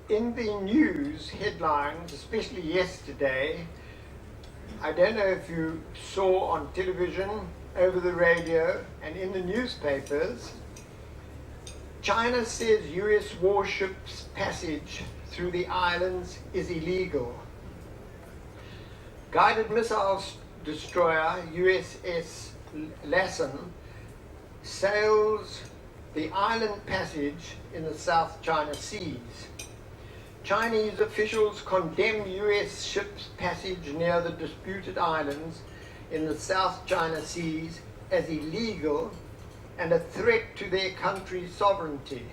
In the news headlines, especially yesterday, I don't know if you saw on television, over the radio, and in the newspapers, China says US warships' passage through the islands is illegal. Guided missile destroyer USS Lassen sails the island passage in the South China Seas. Chinese officials condemn US ships' passage near the disputed islands in the South China Seas as illegal and a threat to their country's sovereignty.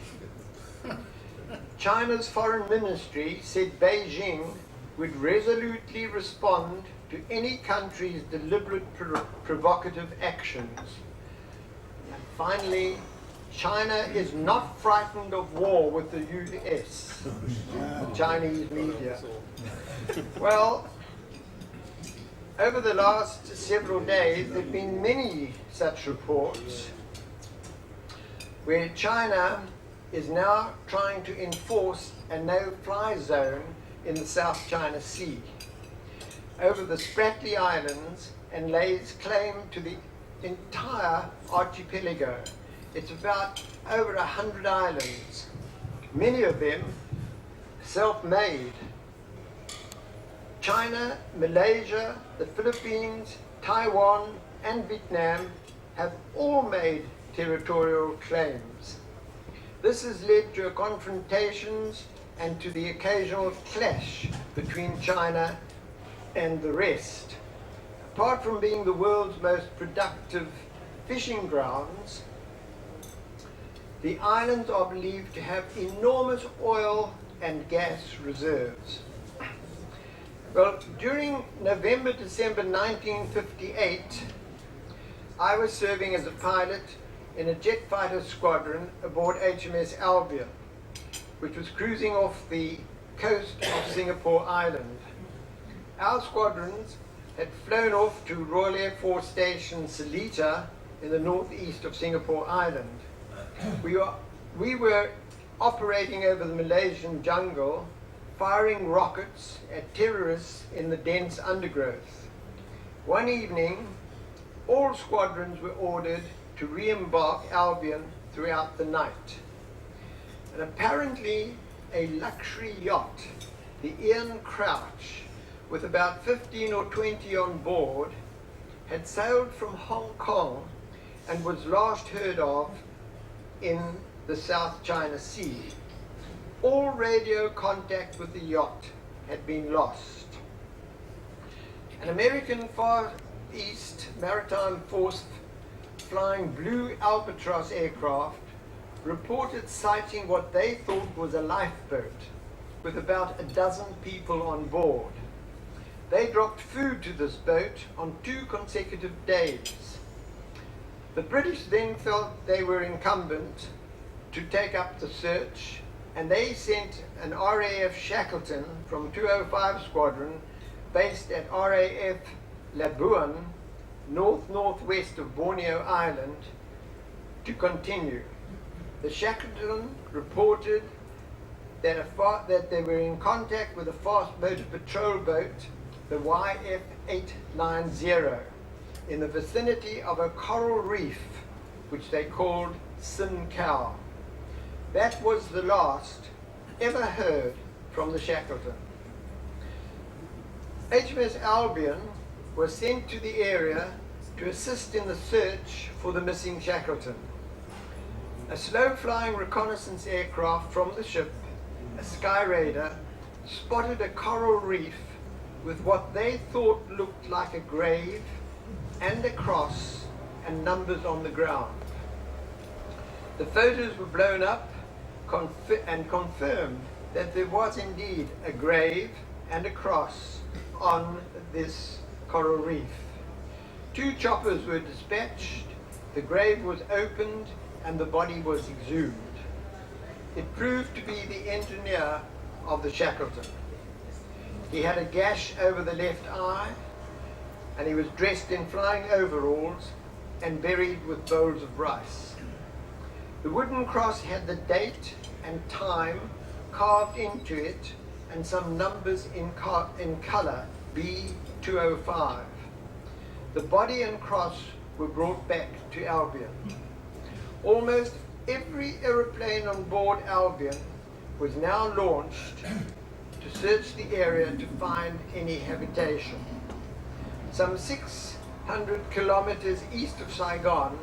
China's foreign ministry said Beijing would resolutely respond to any country's deliberate provocative actions. And finally, China is not frightened of war with the US, the Chinese media. Well, over the last several days, there have been many such reports where China is now trying to enforce a no-fly zone in the South China Sea over the Spratly Islands and lays claim to the entire archipelago. It's about over 100 islands, many of them self-made. China, Malaysia, the Philippines, Taiwan, and Vietnam have all made territorial claims. This has led to confrontations and to the occasional clash between China and the rest. Apart from being the world's most productive fishing grounds, the islands are believed to have enormous oil and gas reserves. Well, during November-December 1958, I was serving as a pilot in a jet fighter squadron aboard HMS Albion, which was cruising off the coast of Singapore Island. Our squadrons had flown off to Royal Air Force Station Seletar in the northeast of Singapore Island. We were operating over the Malaysian jungle, firing rockets at terrorists in the dense undergrowth. One evening, all squadrons were ordered to re-embark Albion throughout the night. And apparently a luxury yacht, the Ian Crouch, with about 15 or 20 on board, had sailed from Hong Kong and was last heard of in the South China Sea. All radio contact with the yacht had been lost. An American Far East Maritime Force flying Blue Albatross aircraft reported sighting what they thought was a lifeboat with about a dozen people on board. They dropped food to this boat on 2 consecutive days. The British then felt they were incumbent to take up the search, and they sent an RAF Shackleton from 205 Squadron based at RAF Labuan, northwest of Borneo Island, to continue. The Shackleton reported that they were in contact with a fast motor patrol boat, the YF-890, in the vicinity of a coral reef, which they called Sin Cow. That was the last ever heard from the Shackleton. HMS Albion was sent to the area to assist in the search for the missing Shackleton. A slow-flying reconnaissance aircraft from the ship, a Sky Raider, spotted a coral reef with what they thought looked like a grave and a cross and numbers on the ground. The photos were blown up and confirmed that there was indeed a grave and a cross on this coral reef. 2 choppers were dispatched, the grave was opened, and the body was exhumed. It proved to be the engineer of the Shackleton. He had a gash over the left eye, and he was dressed in flying overalls and buried with bowls of rice. The wooden cross had the date and time carved into it and some numbers in colour, B205. The body and cross were brought back to Albion. Almost every aeroplane on board Albion was now launched to search the area to find any habitation. Some 600 kilometers east of Saigon,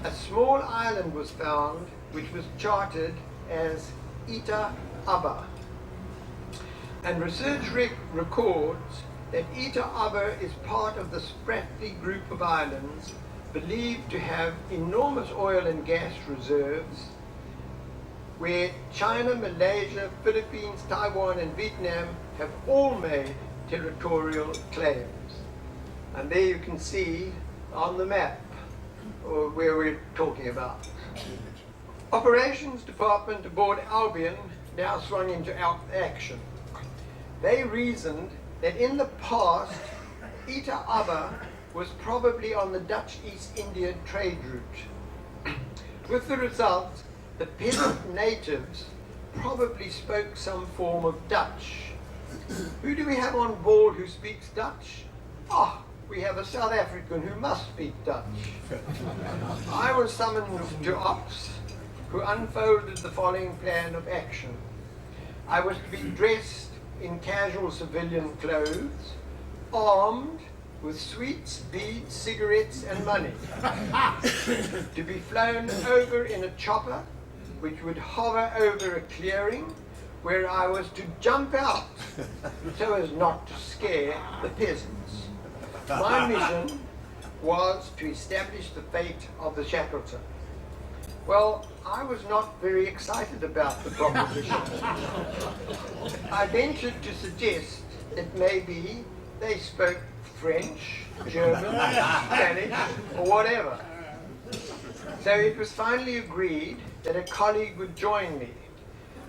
a small island was found which was charted as Ita Aba. And research records that Ita Aba is part of the Spratly group of islands believed to have enormous oil and gas reserves, where China, Malaysia, Philippines, Taiwan and Vietnam have all made territorial claims. And there you can see on the map where we're talking about. Operations Department aboard Albion now swung into action. They reasoned that in the past, Ita Aba was probably on the Dutch East India trade route. With the result, the peasant natives probably spoke some form of Dutch. Who do we have on board who speaks Dutch? Ah, we have a South African who must speak Dutch. I was summoned to Ops, who unfolded the following plan of action. I was to be dressed in casual civilian clothes, armed with sweets, beads, cigarettes and money, to be flown over in a chopper which would hover over a clearing where I was to jump out so as not to scare the peasants. My mission was to establish the fate of the Shackleton. Well, I was not very excited about the proposition. I ventured to suggest that maybe they spoke French, German, Spanish, or whatever. So it was finally agreed that a colleague would join me,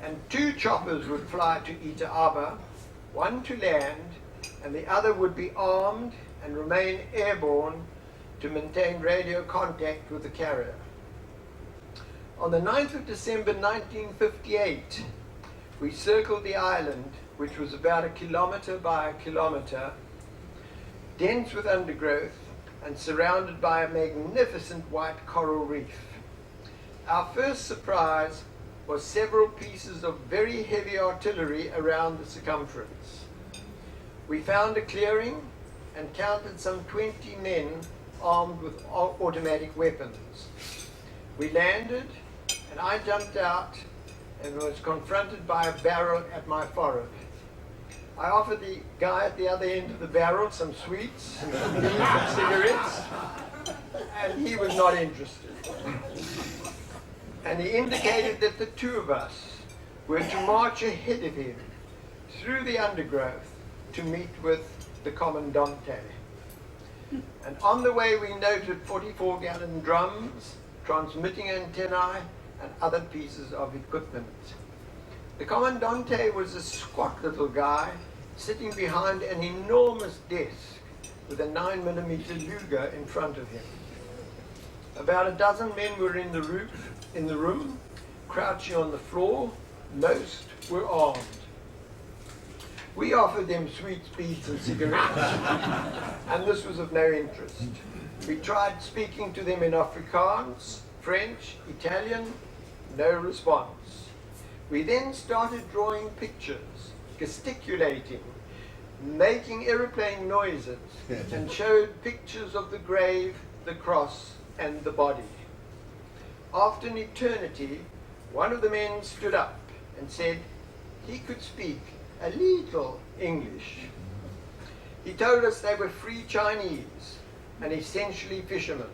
and 2 choppers would fly to Ita Aba, one to land, and the other would be armed and remain airborne to maintain radio contact with the carrier. On the 9th of December 1958, we circled the island, which was about 1 kilometer by 1 kilometer, dense with undergrowth and surrounded by a magnificent white coral reef. Our first surprise was several pieces of very heavy artillery around the circumference. We found a clearing and counted some 20 men armed with automatic weapons. We landed, and I jumped out and was confronted by a barrel at my forehead. I offered the guy at the other end of the barrel some sweets and some beads and cigarettes, and he was not interested. And he indicated that the 2 of us were to march ahead of him through the undergrowth to meet with the Commandante. And on the way we noted 44-gallon drums, transmitting antennae, and other pieces of equipment. The Commandante was a squat little guy sitting behind an enormous desk with a 9mm Luger in front of him. About a dozen men were in the room, crouching on the floor. Most were armed. We offered them sweets, beads and cigarettes, and this was of no interest. We tried speaking to them in Afrikaans, French, Italian, no response. We then started drawing pictures, gesticulating, making aeroplane noises, and showed pictures of the grave, the cross, and the body. After an eternity, one of the men stood up and said he could speak a little English. He told us they were free Chinese and essentially fishermen.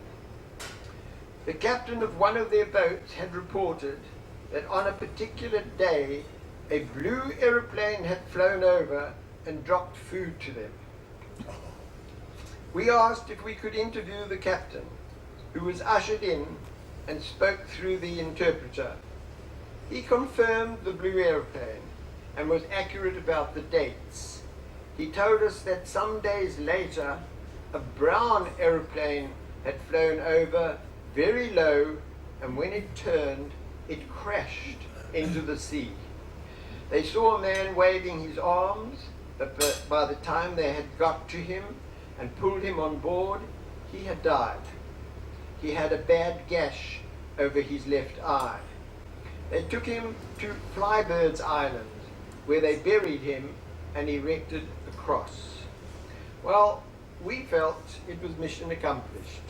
The captain of one of their boats had reported that on a particular day, a blue aeroplane had flown over and dropped food to them. We asked if we could interview the captain, who was ushered in and spoke through the interpreter. He confirmed the blue aeroplane and was accurate about the dates. He told us that some days later, a brown aeroplane had flown over very low, and when it turned, it crashed into the sea. They saw a man waving his arms, but by the time they had got to him and pulled him on board, he had died. He had a bad gash over his left eye. They took him to Fliers Islands, where they buried him and erected a cross. Well, we felt it was mission accomplished.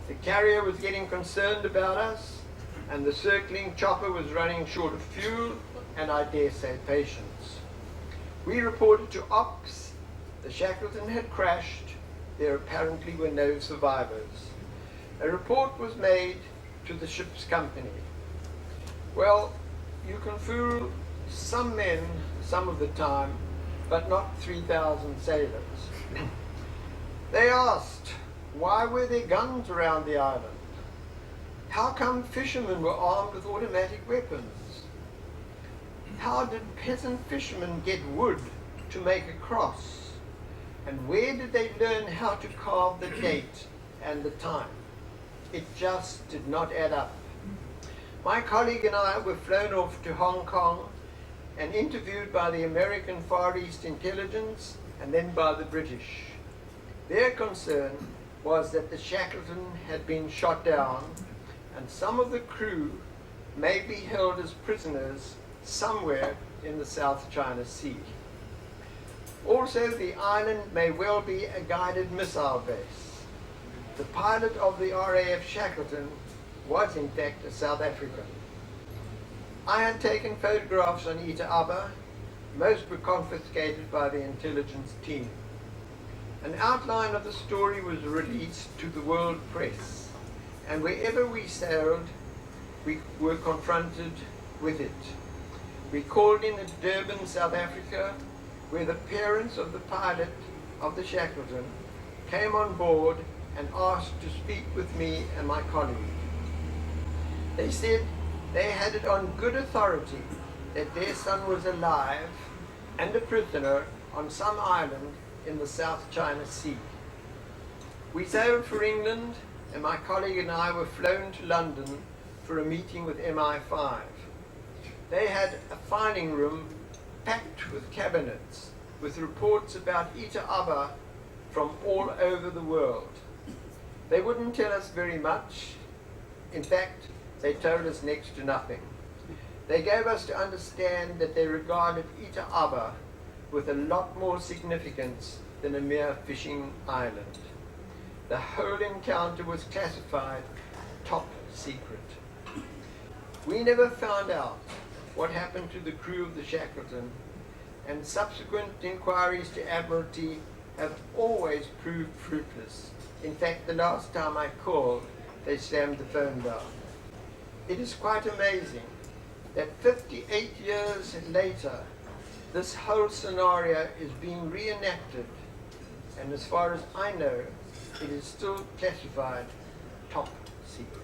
The carrier was getting concerned about us, and the circling chopper was running short of fuel and, I dare say, patience. We reported to Ox the Shackleton had crashed. There apparently were no survivors. A report was made to the ship's company. Well, you can fool some men some of the time, but not 3,000 sailors. They asked, why were there guns around the island? How come fishermen were armed with automatic weapons? How did peasant fishermen get wood to make a cross? And where did they learn how to carve the date and the time? It just did not add up. My colleague and I were flown off to Hong Kong and interviewed by the American Far East Intelligence and then by the British. Their concern was that the Shackleton had been shot down and some of the crew may be held as prisoners somewhere in the South China Sea. Also, the island may well be a guided missile base. The pilot of the RAF Shackleton was in fact a South African. I had taken photographs on Ita Aba. Most were confiscated by the intelligence team. An outline of the story was released to the world press, and wherever we sailed, we were confronted with it. We called in at Durban, South Africa, where the parents of the pilot of the Shackleton came on board and asked to speak with me and my colleague. They said they had it on good authority that their son was alive and a prisoner on some island in the South China Sea. We sailed for England, and my colleague and I were flown to London for a meeting with MI5. They had a filing room packed with cabinets with reports about Ita Aba from all over the world. They wouldn't tell us very much. In fact, they told us next to nothing. They gave us to understand that they regarded Ita Aba with a lot more significance than a mere fishing island. The whole encounter was classified top secret. We never found out what happened to the crew of the Shackleton, and subsequent inquiries to Admiralty have always proved fruitless. In fact, the last time I called, they slammed the phone down. It is quite amazing that 58 years later, this whole scenario is being reenacted, and as far as I know, it is still classified top secret.